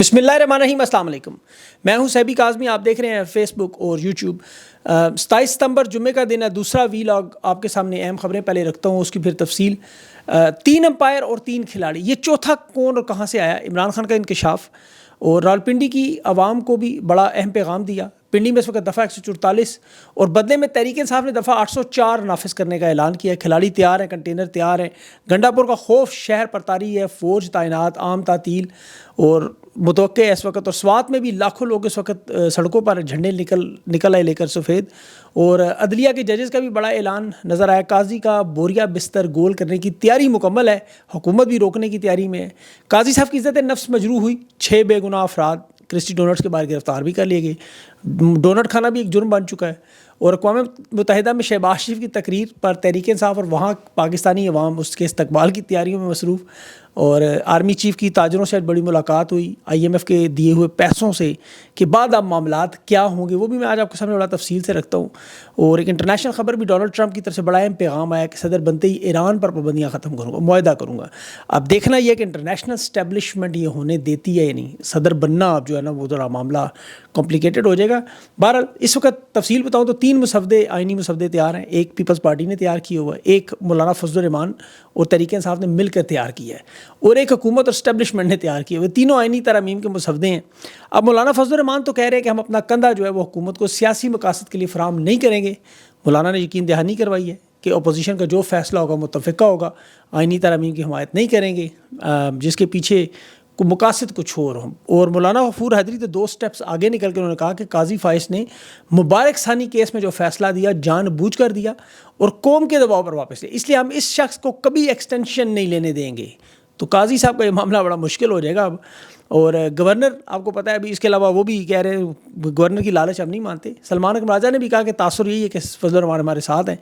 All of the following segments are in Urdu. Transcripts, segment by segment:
بسم اللہ الرحمن الرحیم، السلام علیکم۔ میں ہوں سیبی کاظمی، آپ دیکھ رہے ہیں فیس بک اور یوٹیوب۔ 27 ستمبر جمعے کا دن ہے، دوسرا ویلاگ آپ کے سامنے اہم خبریں پہلے رکھتا ہوں، اس کی پھر تفصیل۔ 3 امپائر اور 3 کھلاڑی، یہ چوتھا کون اور کہاں سے آیا؟ عمران خان کا انکشاف اور راولپنڈی کی عوام کو بھی بڑا اہم پیغام دیا۔ پنڈی میں اس وقت دفعہ 144 اور بدلے میں تحریک انصاف نے دفعہ 804 نافذ کرنے کا اعلان کیا ہے۔ کھلاڑی تیار ہیں، کنٹینر تیار ہیں۔ گنڈا پور کا خوف شہر پر طاری ہے، فوج تعینات، عام تعطیل اور متوقع ہے اس وقت۔ اور سوات میں بھی لاکھوں لوگ اس وقت سڑکوں پر جھنڈے نکل آئے لے کر سفید۔ اور عدلیہ کے ججز کا بھی بڑا اعلان نظر آیا۔ قاضی کا بوریا بستر گول کرنے کی تیاری مکمل ہے، حکومت بھی روکنے کی تیاری میں ہے۔ قاضی صاحب کی عزت نفس مجروح ہوئی، 6 بے گناہ افراد کرسٹی ڈونٹس کے بعد گرفتار بھی کر لیے گئے۔ ڈونٹ کھانا بھی ایک جرم بن چکا ہے۔ اور اقوام متحدہ میں شہباز شریف کی تقریر پر تحریک انصاف اور وہاں پاکستانی عوام اس کے استقبال کی تیاریوں میں مصروف۔ اور آرمی چیف کی تاجروں سے بڑی ملاقات ہوئی IMF کے دیے ہوئے پیسوں سے کہ بعد اب معاملات کیا ہوں گے، وہ بھی میں آج آپ کے سامنے بڑا تفصیل سے رکھتا ہوں۔ اور ایک انٹرنیشنل خبر بھی، ڈونلڈ ٹرمپ کی طرف سے بڑا اہم پیغام آیا کہ صدر بنتے ہی ایران پر پابندیاں ختم کروں گا، معاہدہ کروں گا۔ اب دیکھنا یہ کہ انٹرنیشنل اسٹیبلشمنٹ یہ ہونے دیتی ہے یا نہیں۔ صدر بننا اب جو ہے نا وہ ذرا معاملہ کمپلیکیٹڈ ہو جائے گا۔ بہرحال اس وقت تفصیل بتاؤں تو 3 مسودے، آئینی مسودے تیار ہیں۔ ایک پیپلز پارٹی نے تیار کیا ہوا ہے، ایک مولانا فضل الرحمان اور تحریک انصاف نے مل کر تیار کیا ہے، اور ایک حکومت اور اسٹیبلشمنٹ نے تیار کیے ہوئے۔ تینوں آئینی ترامیم کے مسودے ہیں۔ اب مولانا فضل الرحمان تو کہہ رہے ہیں کہ ہم اپنا کندھا جو ہے وہ حکومت کو سیاسی مقاصد کے لیے فراہم نہیں کریں گے۔ مولانا نے یقین دہانی کروائی ہے کہ اپوزیشن کا جو فیصلہ ہوگا متفقہ ہوگا، آئینی ترامیم کی حمایت نہیں کریں گے جس کے پیچھے مقاصد کچھ اور ہوں۔ اور مولانا غفور حیدری تو 2 سٹیپس آگے نکل کے انہوں نے کہا کہ قاضی فائز نے مبارک ثانی کیس میں جو فیصلہ دیا جان بوجھ کر دیا اور قوم کے دباؤ پر واپس لیا، اس لیے ہم اس شخص کو کبھی ایکسٹینشن نہیں لینے دیں گے۔ تو قاضی صاحب کا یہ معاملہ بڑا مشکل ہو جائے گا اب۔ اور گورنر آپ کو پتہ ہے ابھی اس کے علاوہ وہ بھی کہہ رہے ہیں گورنر کی لالچ ہم نہیں مانتے۔ سلمان اکرم راجہ نے بھی کہا کہ تاثر یہی ہے کہ فضل الرحمان ہمارے ساتھ ہیں۔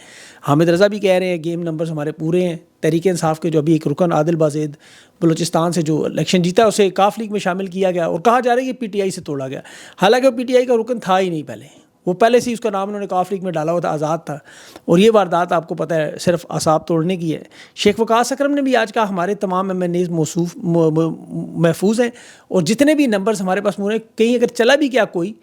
حامد رضا بھی کہہ رہے ہیں گیم نمبرز ہمارے پورے ہیں۔ تحریک انصاف کے جو ابھی ایک رکن عادل بازید بلوچستان سے جو الیکشن جیتا اسے کاف لیگ میں شامل کیا گیا اور کہا جا رہا ہے کہ PTI سے توڑا گیا، حالانکہ وہ PTI کا رکن تھا ہی نہیں پہلے، وہ پہلے سے اس کا نام انہوں نے کاف لیگ میں ڈالا ہوا تھا، آزاد تھا۔ اور یہ واردات آپ کو پتہ ہے صرف اعصاب توڑنے کی ہے۔ شیخ وقاص اکرم نے بھی آج کہا ہمارے تمام MNAs محفوظ ہیں اور جتنے بھی نمبرز ہمارے پاس موجود ہیں، کہیں اگر چلا بھی کیا کوئی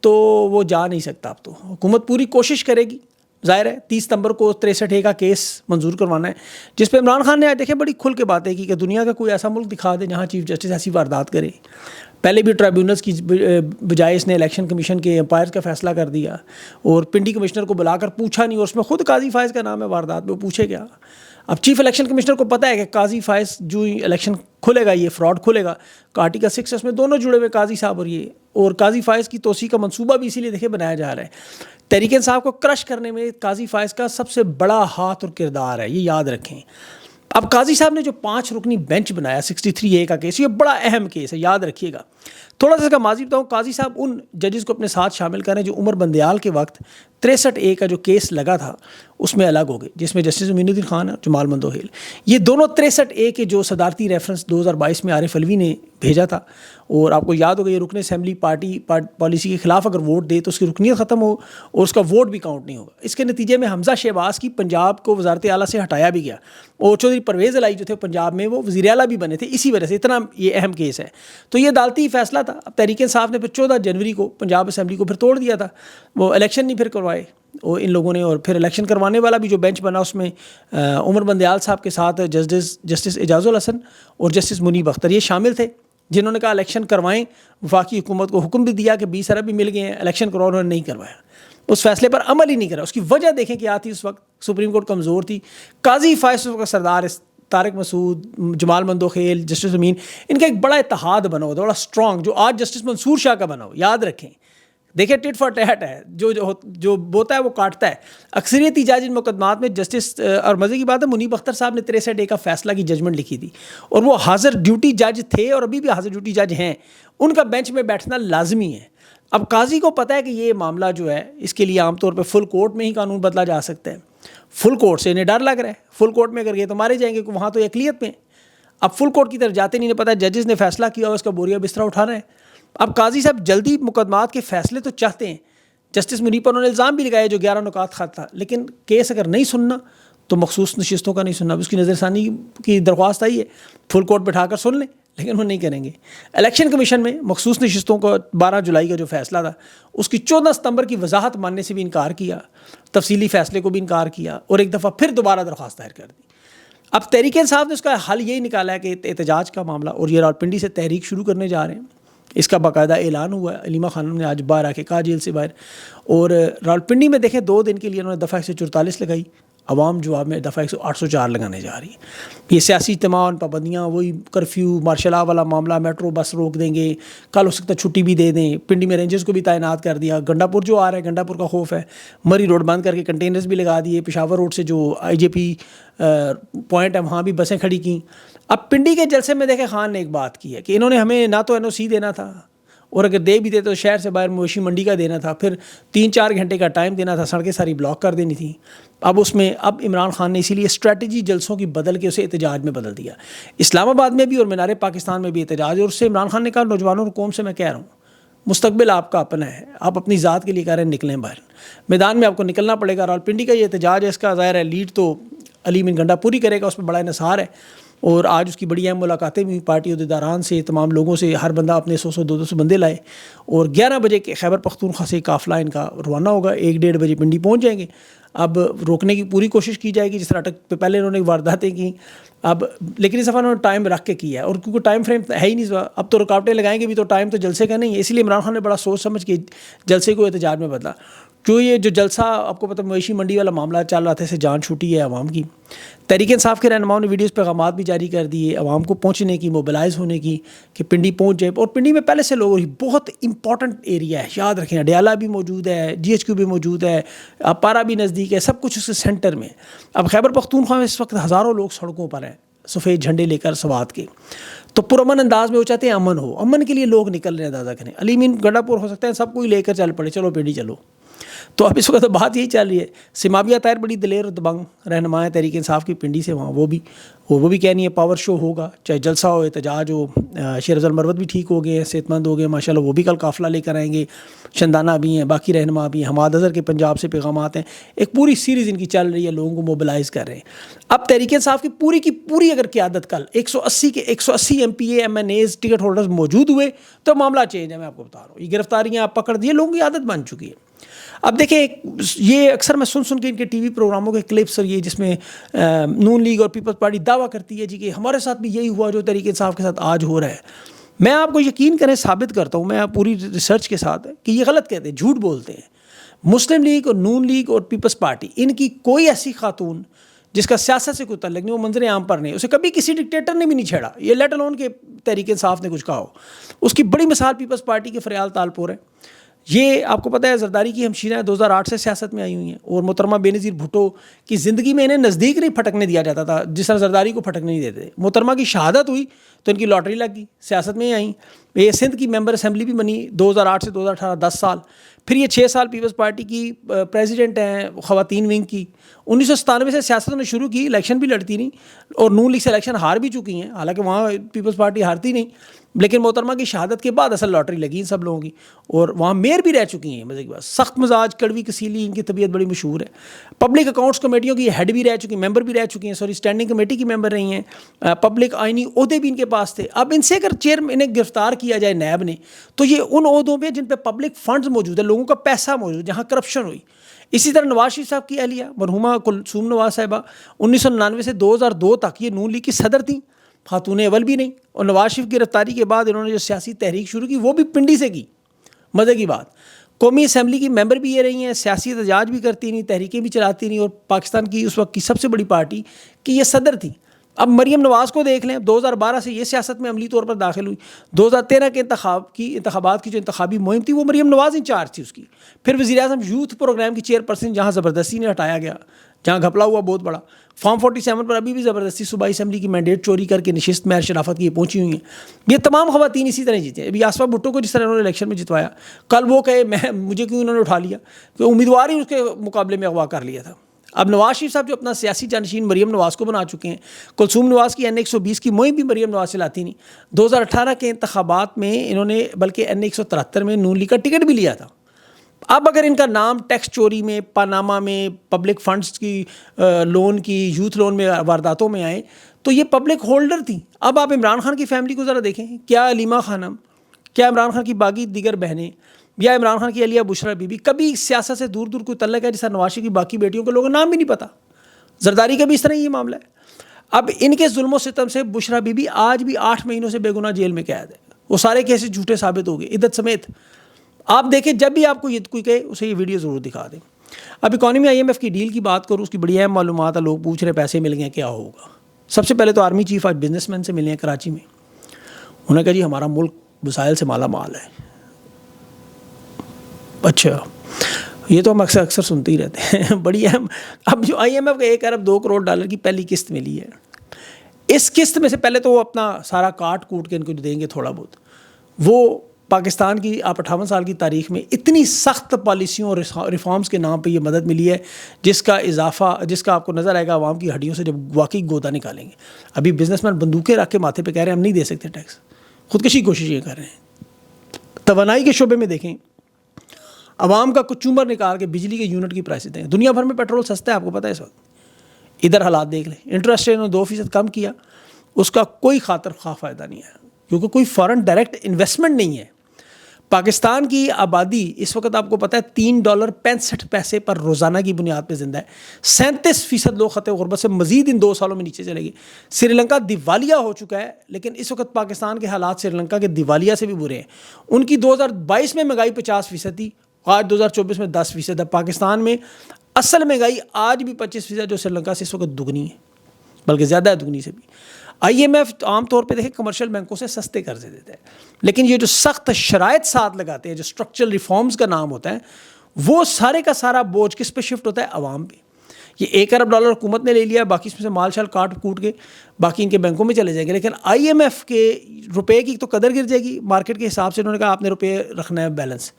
تو وہ جا نہیں سکتا۔ اب تو حکومت پوری کوشش کرے گی۔ ظاہر ہے 30 ستمبر کو 63A کا کیس منظور کروانا ہے، جس پہ عمران خان نے آج دیکھیں بڑی کھل کے باتیں کی کہ دنیا کا کوئی ایسا ملک دکھا دے جہاں چیف جسٹس ایسی واردات کرے۔ پہلے بھی ٹرائیبیونلز کی بجائے اس نے الیکشن کمیشن کے امپائرز کا فیصلہ کر دیا اور پنڈی کمشنر کو بلا کر پوچھا نہیں، اور اس میں خود قاضی فائز کا نام ہے واردات میں، وہ پوچھے گیا۔ اب چیف الیکشن کمشنر کو پتہ ہے کہ قاضی فائز جو الیکشن کھلے گا یہ فراڈ کھلے گا، آرٹیکل 6 اس میں دونوں جڑے ہوئے قاضی صاحب اور یہ، اور قاضی فائز کی توسیع کا منصوبہ بھی اسی لیے دیکھے بنایا جا رہا ہے۔ تحریک انصاف کو کرش کرنے میں قاضی فائز کا سب سے بڑا ہاتھ اور کردار ہے، یہ یاد رکھیں۔ اب قاضی صاحب نے جو 5 رکنی بینچ بنایا 63A کا کیس، یہ بڑا اہم کیس ہے، یاد رکھیے گا۔ تھوڑا سا اس کا ماضی بتاؤں، قاضی صاحب ان ججز کو اپنے ساتھ شامل کریں جو عمر بندیال کے وقت 63A کا جو کیس لگا تھا اس میں الگ ہو گئے، جس میں جسٹس امین الدین خان اور جمال مندوہیل، یہ دونوں 63A کے جو صدارتی ریفرنس 2022 میں عارف علوی نے بھیجا تھا، اور آپ کو یاد ہوگا یہ رکن اسمبلی پارٹی پالیسی کے خلاف اگر ووٹ دے تو اس کی رکنیت ختم ہو اور اس کا ووٹ بھی کاؤنٹ نہیں ہوگا۔ اس کے نتیجے میں حمزہ شہباز کی پنجاب کو وزارت اعلیٰ سے ہٹایا بھی گیا، اور چودھری پرویز الہی جو تھے پنجاب میں وہ وزیر اعلیٰ بھی بنے تھے، اسی وجہ سے اتنا یہ اہم کیس ہے۔ تو یہ عدالتی فیصلہ تھا۔ اب تحریک انصاف نے پھر 14 جنوری کو پنجاب اسمبلی کو پھر توڑ دیا تھا، وہ الیکشن نہیں پھر کروائے وہ ان لوگوں نے، اور پھر الیکشن کروانے والا بھی جو بینچ بنا اس میں عمر بندیال صاحب کے ساتھ جسٹس اعجاز الحسن اور جسٹس منیب اختر یہ شامل تھے، جنہوں نے کہا الیکشن کروائیں۔ وفاقی حکومت کو حکم بھی دیا کہ 20 ارب بھی مل گئے ہیں، الیکشن کرواؤ، انہوں نے نہیں کروایا، اس فیصلے پر عمل ہی نہیں کرا۔ اس کی وجہ دیکھیں کیا تھی، اس وقت سپریم کورٹ کمزور تھی۔ قاضی فائز کا سردار طارق مسعود، جمال مندوخیل، جسٹس امین، ان کا ایک بڑا اتحاد بنا ہوا تھا، بڑا اسٹرانگ، جو آج جسٹس منصور شاہ کا بنا ہو، یاد رکھیں۔ دیکھیں ٹٹ فار ٹیٹ ہے، جو بوتا ہے وہ کاٹتا ہے۔ اکثریتی جج ان مقدمات میں جسٹس، اور مزے کی بات ہے منیب اختر صاحب نے 63A کا فیصلہ کی ججمنٹ لکھی تھی، اور وہ حاضر ڈیوٹی جج تھے اور ابھی بھی حاضر ڈیوٹی جج ہیں، ان کا بینچ میں بیٹھنا لازمی ہے۔ اب قاضی کو پتہ ہے کہ یہ معاملہ جو ہے اس کے لیے عام طور پہ فل کورٹ میں ہی قانون بدلا جا سکتا ہے، فل کورٹ سے انہیں ڈر لگ رہا ہے، فل کورٹ میں اگر گئے تو مارے جائیں گے، وہاں تو اقلیت میں۔ اب فل کورٹ کی طرف جاتے نہیں، پتہ ہے ججز نے فیصلہ کیا اور اس کا بوریا بستر اٹھانا ہے۔ اب قاضی صاحب جلدی مقدمات کے فیصلے تو چاہتے ہیں، جسٹس منیب پر انہوں نے الزام بھی لگایا جو 11 نکات خط تھا، لیکن کیس اگر نہیں سننا تو مخصوص نشستوں کا نہیں سننا، اس کی نظر ثانی کی درخواست آئی ہے، فل کورٹ بٹھا کر سن لیں، لیکن وہ نہیں کریں گے. الیکشن کمیشن میں مخصوص نشستوں کو 12 جولائی کا جو فیصلہ تھا اس کی 14 ستمبر کی وضاحت ماننے سے بھی انکار کیا, تفصیلی فیصلے کو بھی انکار کیا, اور ایک دفعہ پھر دوبارہ درخواست دائر کر دی. اب تحریک انصاف نے اس کا حل یہی نکالا ہے کہ احتجاج کا معاملہ, اور یہ راولپنڈی سے تحریک شروع کرنے جا رہے ہیں. اس کا باقاعدہ اعلان ہوا ہے, علیمہ خانم نے آج باہر آ کے کہا جیل سے باہر. اور راولپنڈی میں دیکھیں 2 دن کے لیے انہوں نے دفعہ 144 لگائی, عوام جواب میں دفعہ 804 لگانے جا رہی ہے. یہ سیاسی اجتماع پابندیاں, وہی کرفیو مارشل لا والا معاملہ, میٹرو بس روک دیں گے, کل ہو سکتا ہے چھٹی بھی دے دیں. پنڈی میں رینجرز کو بھی تعینات کر دیا. گنڈا پور جو آ رہا ہے, گنڈا پور کا خوف ہے, مری روڈ بند کر کے کنٹینرز بھی لگا دیے. پشاور روڈ سے جو آئی جے پی پوائنٹ ہے وہاں بھی بسیں کھڑی کیں. اب پنڈی کے جلسے میں دیکھیں خان نے ایک بات کی ہے کہ انہوں نے ہمیں نہ تو این او سی دینا تھا, اور اگر دے بھی دیتے تو شہر سے باہر مویشی منڈی کا دینا تھا, پھر 3-4 گھنٹے کا ٹائم دینا تھا, سڑکیں ساری بلاک کر دینی تھی. اب عمران خان نے اسی لیے اسٹریٹجی جلسوں کی بدل کے اسے احتجاج میں بدل دیا. اسلام آباد میں بھی اور مینار پاکستان میں بھی احتجاج, اور اس سے عمران خان نے کہا نوجوانوں اور قوم سے میں کہہ رہا ہوں مستقبل آپ کا اپنا ہے, آپ اپنی ذات کے لیے کہہ رہے ہیں نکلیں باہر, میدان میں آپ کو نکلنا پڑے گا. راولپنڈی کا یہ احتجاج ہے, اس کا ظاہر ہے لیڈ تو علی بن گنڈا پوری کرے گا, اس پہ بڑا انحصار ہے. اور آج اس کی بڑی اہم ملاقاتیں بھی پارٹی عہدیداران سے, تمام لوگوں سے, ہر بندہ اپنے 100-200 بندے لائے. اور 11 بجے کے خیبر پختونخوا سے قافلہ ان کا روانہ ہوگا, 1-1:30 بجے پنڈی پہنچ جائیں گے. اب روکنے کی پوری کوشش کی جائے گی, جس طرح اٹک پہ پہلے انہوں نے وارداتیں کی. اب لیکن اس دفعہ انہوں نے ٹائم رکھ کے کیا ہے, اور کیونکہ ٹائم فریم ہے ہی نہیں, اب تو رکاوٹیں لگائیں گے بھی تو ٹائم تو جلسے کا نہیں ہے. اس لیے عمران خان نے بڑا سوچ سمجھ کے جلسے کو احتجاج میں بدلا. جو یہ جو جلسہ آپ کو پتہ مویشی منڈی والا معاملہ چل رہا تھا, اسے جان چھوٹی ہے عوام کی. تحریک انصاف کے رہنماؤں نے ویڈیوز پیغامات بھی جاری کر دیے عوام کو پہنچنے کی, موبلائز ہونے کی, کہ پنڈی پہنچ جائے. اور پنڈی میں پہلے سے لوگ, بہت امپورٹنٹ ایریا ہے, یاد رکھیں. اڈیالہ بھی موجود ہے, جی ایچ کیو بھی موجود ہے, پارا بھی نزدیک ہے, سب کچھ اس کے سینٹر میں. اب خیبر پختونخوا میں اس وقت ہزاروں لوگ سڑکوں پر ہیں سفید جھنڈے لے کر سوات کے, تو پرامن انداز میں وہ چاہتے ہیں امن ہو. امن کے لیے لوگ نکل رہے ہیں, اندازہ کریں. علی بن گنڈا پور ہو سکتا ہے سب کوئی لے کر چل پڑے, چلو پنڈی چلو. تو اب اس وقت بات یہی چل رہی ہے. سماویہ طاہر بڑی دلیر اور دبنگ رہنما ہے تحریک انصاف کی پنڈی سے, وہاں وہ بھی کہنی ہے پاور شو ہوگا, چاہے جلسہ ہو, احتجاج ہو. شیر افضل مروت بھی ٹھیک ہو گئے ہیں, صحت مند ہو گئے ماشاءاللہ, وہ بھی کل قافلہ لے کر آئیں گے. شندانہ بھی ہیں, باقی رہنما بھی ہیں, حماد اظہر کے پنجاب سے پیغامات ہیں. ایک پوری سیریز ان کی چل رہی ہے, لوگوں کو موبلائز کر رہے ہیں. اب تحریک انصاف کی پوری اگر قیادت کل 180 M P A M N As ticket holders موجود ہوئے تو معاملہ چینج ہے. میں آپ کو بتا رہا ہوں, یہ گرفتاریاں آپ پکڑ دیے, لوگوں کی عادت بن چکی ہے. اب دیکھیں, یہ اکثر میں سن کے ان کے ٹی وی پروگراموں کے کلپس, اور یہ جس میں نون لیگ اور پیپلز پارٹی دعویٰ کرتی ہے جی کہ ہمارے ساتھ بھی یہی ہوا جو تحریک انصاف کے ساتھ آج ہو رہا ہے. میں آپ کو یقین کریں ثابت کرتا ہوں, میں پوری ریسرچ کے ساتھ, کہ یہ غلط کہتے ہیں, جھوٹ بولتے ہیں. مسلم لیگ اور نون لیگ اور پیپلز پارٹی, ان کی کوئی ایسی خاتون جس کا سیاست سے کوئی تعلق نہیں, وہ منظر عام پر نہیں, اسے کبھی کسی ڈکٹیٹر نے بھی نہیں چھیڑا, یہ لیٹ الون کے تحریک انصاف نے کچھ کہا ہو. اس کی بڑی مثال پیپلز پارٹی کے فریال تالپور ہے. یہ آپ کو پتہ ہے زرداری کی ہمشیرہ 2008 سے سیاست میں آئی ہوئی ہیں, اور محترمہ بے نظیر بھٹو کی زندگی میں انہیں نزدیک نہیں پھٹکنے دیا جاتا تھا, جس طرح زرداری کو پھٹکنے نہیں دیتے. محترمہ کی شہادت ہوئی تو ان کی لاٹری لگ گئی, سیاست میں ہی آئیں. یہ سندھ کی ممبر اسمبلی بھی بنی 2008 سے 2018, 10 سال. پھر یہ 6 سال پیپلز پارٹی کی پریزیڈنٹ ہیں خواتین ونگ کی. 1997 سے سیاست نے شروع کی, الیکشن بھی لڑتی نہیں, اور نون لیگ سے الیکشن ہار بھی چکی ہیں, حالانکہ وہاں پیپلز پارٹی ہارتی نہیں. لیکن محترمہ کی شہادت کے بعد اصل لاٹری لگی ان سب لوگوں کی, اور وہاں میئر بھی رہ چکی ہیں. مزے کی بات, سخت مزاج, کڑوی کسیلی, ان کی طبیعت بڑی مشہور ہے. پبلک اکاؤنٹس کمیٹیوں کی ہیڈ بھی رہ چکی, ممبر بھی رہ چکی ہیں, اسٹینڈنگ کمیٹی کی ممبر رہی ہیں. پبلک آئینی عہدے بھی ان کے پاس تھے. اب ان سے اگر انہیں گرفتار کیا جائے نیب نے, تو یہ ان عہدوں پہ جن پہ پبلک فنڈز موجود ہے, لوگوں کا پیسہ موجود, جہاں کرپشن ہوئی. اسی طرح نواز شریف صاحب کی اہلیہ مرحومہ کلثوم نواز صاحبہ 1999 سے 2002 تک یہ نون لیگ کی صدر تھیں, خاتون اول بھی نہیں. اور نواز شریف کی گرفتاری کے بعد انہوں نے جو سیاسی تحریک شروع کی وہ بھی پنڈی سے کی. مزے کی بات, قومی اسمبلی کی ممبر بھی یہ رہی ہیں, سیاسی احتجاج بھی کرتی نہیں, تحریکیں بھی چلاتی نہیں, اور پاکستان کی اس وقت کی سب سے بڑی پارٹی کی یہ صدر تھی. اب مریم نواز کو دیکھ لیں, 2012 سے یہ سیاست میں عملی طور پر داخل ہوئی. 2013 کے انتخابات کی جو انتخابی مہم تھی وہ مریم نواز انچارج تھی اس کی. پھر وزیر اعظم یوتھ پروگرام کی چیئرپرسن, جہاں زبردستی نے ہٹایا گیا, جہاں گھپلا ہوا بہت بڑا. فارم 47 پر ابھی بھی زبردستی صوبائی اسمبلی کی مینڈیٹ چوری کر کے نشست مہر شرافت کی پہنچی ہوئی ہیں. یہ تمام خواتین اسی طرح جیتے ہیں. ابھی آصفہ بھٹو کو جس طرح انہوں نے الیکشن میں جتوایا, کل وہ کہے مجھے کیوں انہوں نے اٹھا لیا, کہ امیدوار ہی اس کے مقابلے میں اغوا کر لیا تھا. اب نواز شریف صاحب جو اپنا سیاسی جانشین مریم نواز کو بنا چکے ہیں, کلثوم نواز کی این 120 کی مہم بھی مریم نواز سے لاتی نہیں. 2018 کے انتخابات میں انہوں نے بلکہ این 173 میں نون لیگ کا ٹکٹ بھی لیا تھا. اب اگر ان کا نام ٹیکس چوری میں, پاناما میں, پبلک فنڈز کی لون کی, یوتھ لون میں وارداتوں میں آئے, تو یہ پبلک ہولڈر تھیں. اب آپ عمران خان کی فیملی کو ذرا دیکھیں, کیا علیمہ خانم, کیا عمران خان کی باقی دیگر بہنیں, یا عمران خان کی علیہ بشرا بی بی کبھی سیاست سے دور دور کوئی تعلق ہے؟ جیسا نواز شریف کی باقی بیٹیوں کو لوگوں نام بھی نہیں پتا. زرداری کا بھی اس طرح یہ معاملہ ہے. اب ان کے ظلم و ستم سے بشرا بی بی آج بھی 8 مہینوں سے بے گناہ جیل میں قید ہے. وہ سارے کیسز جھوٹے ثابت ہو گئے عدت سمیت. آپ دیکھیں جب بھی آپ کو یہ کوئی کہے اسے یہ ویڈیو ضرور دکھا دیں. اب اکانومی IMF کی ڈیل کی بات کروں, اس کی بڑی اہم معلومات ہے. لوگ پوچھ رہے پیسے مل گئے کیا ہوگا. سب سے پہلے تو آرمی چیف آج بزنس مین سے ملے ہیں کراچی میں. انہوں نے کہا جی ہمارا ملک وسائل سے مالا مال ہے. اچھا, یہ تو ہم اکثر سنتے ہی رہتے ہیں. بڑی اہم. اب جو IMF کا 1 ارب 2 کروڑ ڈالر کی پہلی قسط ملی ہے, اس قسط میں سے پہلے تو وہ اپنا سارا کاٹ کوٹ کے ان کو دیں گے تھوڑا بہت. وہ پاکستان کی آپ 58 سال کی تاریخ میں اتنی سخت پالیسیوں اور ریفارمز کے نام پہ یہ مدد ملی ہے جس کا آپ کو نظر آئے گا عوام کی ہڈیوں سے جب واقعی گودا نکالیں گے. ابھی بزنس مین بندوقیں رکھ کے ماتھے پہ کہہ رہے ہیں ہم نہیں دے سکتے ٹیکس, خودکشی کی کوشش یہ کر رہے ہیں. توانائی کے شعبے میں دیکھیں, عوام کا کچومر نکال کے بجلی کے یونٹ کی پرائسز دیں. دنیا بھر میں پیٹرول سستا ہے, آپ کو پتہ ہے اس وقت. ادھر حالات دیکھ لیں, انٹرسٹ ریٹ نے 2% کم کیا, اس کا کوئی خاطر خواہ فائدہ نہیں ہے کیونکہ کوئی فارن ڈائریکٹ انویسٹمنٹ نہیں ہے. پاکستان کی آبادی اس وقت آپ کو پتہ ہے $3.65 پر روزانہ کی بنیاد پہ زندہ ہے. 37% لوگ خطے غربت سے مزید ان 2 سالوں میں نیچے چلے گئے. سری لنکا دیوالیہ ہو چکا ہے, لیکن اس وقت پاکستان کے حالات سری لنکا کے دیوالیہ سے بھی برے ہیں. ان کی 2022 میں مہنگائی 50% تھی, آج 2024 میں 10% ہے. پاکستان میں اصل مہنگائی آج بھی 25% جو سری لنکا سے اس وقت دگنی ہے, بلکہ زیادہ ہے دگنی سے بھی. IMF عام طور پہ دیکھیں کمرشل بینکوں سے سستے قرضے دیتے ہیں, لیکن یہ جو سخت شرائط ساتھ لگاتے ہیں, جو اسٹرکچرل ریفارمز کا نام ہوتا ہے, وہ سارے کا سارا بوجھ کس پہ شفٹ ہوتا ہے؟ عوام پہ. یہ $1 ارب حکومت نے لے لیا, باقی اس میں سے مال شال کاٹ کوٹ کے باقی ان کے بینکوں میں چلے جائیں گے. لیکن IMF کے روپے کی تو قدر گر جائے گی مارکیٹ کے حساب سے. انہوں نے کہا آپ نے روپے رکھنا ہے بیلنس,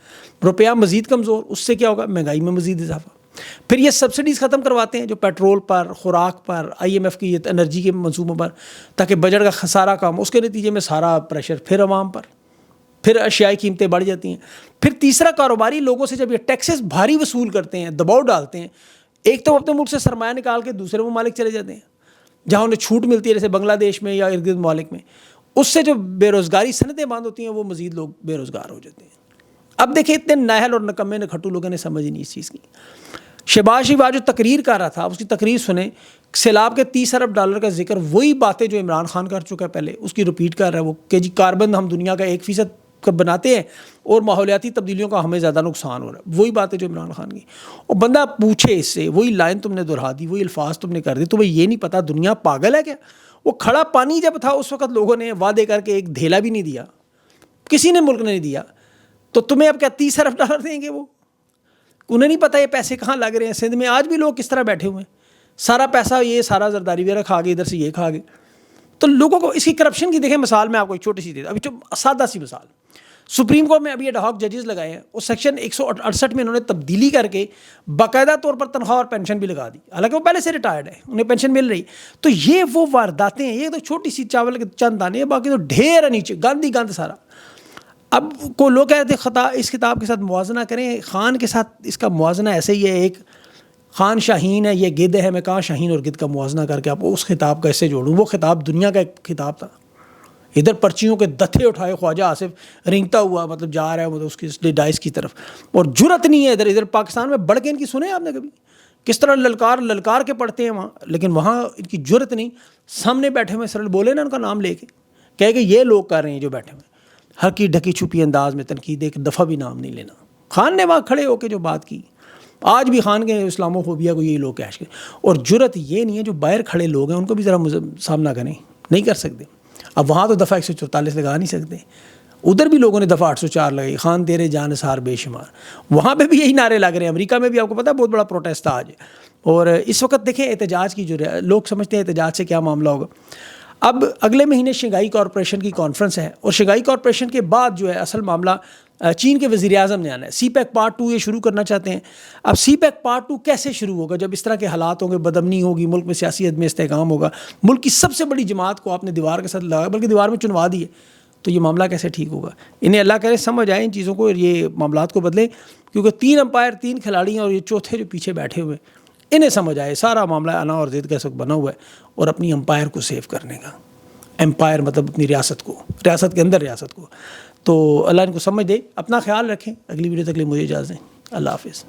روپیہ مزید کمزور, اس سے کیا ہوگا؟ مہنگائی میں مزید اضافہ. پھر یہ سبسڈیز ختم کرواتے ہیں جو پیٹرول پر, خوراک پر, IMF کی انرجی کے منصوبوں پر, تاکہ بجٹ کا خسارہ کم. اس کے نتیجے میں سارا پریشر پھر عوام پر, پھر اشیائی قیمتیں بڑھ جاتی ہیں. پھر تیسرا, کاروباری لوگوں سے جب یہ ٹیکسز بھاری وصول کرتے ہیں, دباؤ ڈالتے ہیں, ایک تو اپنے ملک سے سرمایہ نکال کے دوسرے ممالک چلے جاتے ہیں جہاں انہیں چھوٹ ملتی ہے, جیسے بنگلہ دیش میں یا ارد گرد ممالک میں. اس سے جو بے روزگاری صنعتیں بند ہوتی ہیں, وہ مزید لوگ بے روزگار ہو جاتے ہیں. اب دیکھیں اتنے نااہل اور نکمے نکھٹو لوگوں نے سمجھ ہی نہیں اس چیز کی. شہباز شریف آج جو تقریر کر رہا تھا, اس کی تقریر سنیں, سیلاب کے $30 ارب کا ذکر, وہی باتیں جو عمران خان کر چکا ہے پہلے, اس کی رپیٹ کر رہا ہے وہ کہ جی کاربن ہم دنیا کا 1% کا بناتے ہیں اور ماحولیاتی تبدیلیوں کا ہمیں زیادہ نقصان ہو رہا ہے. وہی باتیں جو عمران خان کی. اور بندہ پوچھے اس سے, وہی لائن تم نے دہرا دی, وہی الفاظ تم نے کر دی, تمہیں یہ نہیں پتا دنیا پاگل ہے کیا؟ وہ کھڑا پانی جب تھا اس وقت لوگوں نے وعدے کر کے ایک دھیلا بھی نہیں دیا, کسی نے ملک نے نہیں دیا, تو تمہیں اب کیا $30 ارب دیں گے؟ وہ انہیں نہیں پتا یہ پیسے کہاں لگ رہے ہیں. سندھ میں آج بھی لوگ کس طرح بیٹھے ہوئے ہیں, سارا پیسہ یہ سارا زرداری وغیرہ کھا گئے, ادھر سے یہ کھا گئے. تو لوگوں کو اس کی کرپشن کی دیکھیں مثال میں آپ کو ایک چھوٹی سی دے دوں, ابھی سادہ سی مثال. سپریم کورٹ میں ابھی ایڈ ہاک ججز لگائے ہیں, اور سیکشن 168 میں انہوں نے تبدیلی کر کے باقاعدہ طور پر تنخواہ اور پینشن بھی لگا دی, حالانکہ وہ پہلے سے ریٹائرڈ ہے, انہیں پینشن مل رہی. تو یہ وہ وارداتیں ہیں, یہ تو چھوٹی سی چاول کے چند دانے ہیں, باقی تو ڈھیر ہے نیچے, گند ہی گند سارا. اب کو لوگ کہتے ہیں خطا اس کتاب کے ساتھ موازنہ کریں, خان کے ساتھ اس کا موازنہ ایسے ہی ہے, ایک خان شاہین ہے, یہ گدھ ہے, میں کہاں شاہین اور گدھ کا موازنہ کر کے آپ اس خطاب کا ایسے جوڑوں. وہ خطاب دنیا کا ایک خطاب تھا, ادھر پرچیوں کے دتھے اٹھائے خواجہ آصف رینگتا ہوا مطلب جا رہا ہے مطلب اس کی ڈائس کی طرف, اور جرت نہیں ہے ادھر پاکستان میں بڑھ کے ان کی سنے آپ نے کبھی کس طرح للکار کے پڑھتے ہیں وہاں, لیکن وہاں ان کی جرت نہیں, سامنے بیٹھے ہوئے سرل بولے نا ان کا نام لے کے, کہے کہ یہ لوگ کر رہے ہیں جو بیٹھے ہوئے, ہکی ڈھکی چھپی انداز میں تنقید, ایک دفعہ بھی نام نہیں لینا. خان نے وہاں کھڑے ہو کے جو بات کی, آج بھی خان کے اسلامو فوبیا کو یہی لوگ کیش کریں. اور جرت یہ نہیں ہے جو باہر کھڑے لوگ ہیں ان کو بھی ذرا سامنا کریں, نہیں کر سکتے. اب وہاں تو دفعہ 144 لگا نہیں سکتے, ادھر بھی لوگوں نے دفعہ 804 لگائی, خان تیرے جان نثار بے شمار, وہاں پہ بھی یہی نعرے لگ رہے ہیں. امریکہ میں بھی آپ کو پتہ ہے بہت بڑا پروٹیسٹ تھا آج, اور اس وقت دیکھیں احتجاج کی جو لوگ سمجھتے ہیں احتجاج سے کیا معاملہ ہوگا. اب اگلے مہینے شنگھائی کارپوریشن کی کانفرنس ہے, اور شنگھائی کارپوریشن کے بعد جو ہے اصل معاملہ چین کے وزیر اعظم نے آنا ہے. سی پیک پارٹ 2 یہ شروع کرنا چاہتے ہیں. اب سی پیک پارٹ 2 کیسے شروع ہوگا جب اس طرح کے حالات ہوں گے, بدامنی ہوگی, ملک میں سیاسی عدم استحکام ہوگا, ملک کی سب سے بڑی جماعت کو آپ نے دیوار کے ساتھ لگایا, بلکہ دیوار میں چنوا دیے, تو یہ معاملہ کیسے ٹھیک ہوگا؟ انہیں اللہ کرے سمجھ آئے ان چیزوں کو اور یہ معاملات کو بدلیں, کیونکہ 3 امپائر 3 کھلاڑی ہیں, اور یہ چوتھے جو پیچھے بیٹھے ہوئے انہیں سمجھ آئے سارا معاملہ انا اور ضد کا اس وقت بنا ہوا ہے، اور اپنی امپائر کو سیو کرنے کا. امپائر مطلب اپنی ریاست کو، ریاست کے اندر ریاست کو. تو اللہ ان کو سمجھ دے. اپنا خیال رکھیں. اگلی ویڈیو تک لیے مجھے اجازت دیں. اللہ حافظ.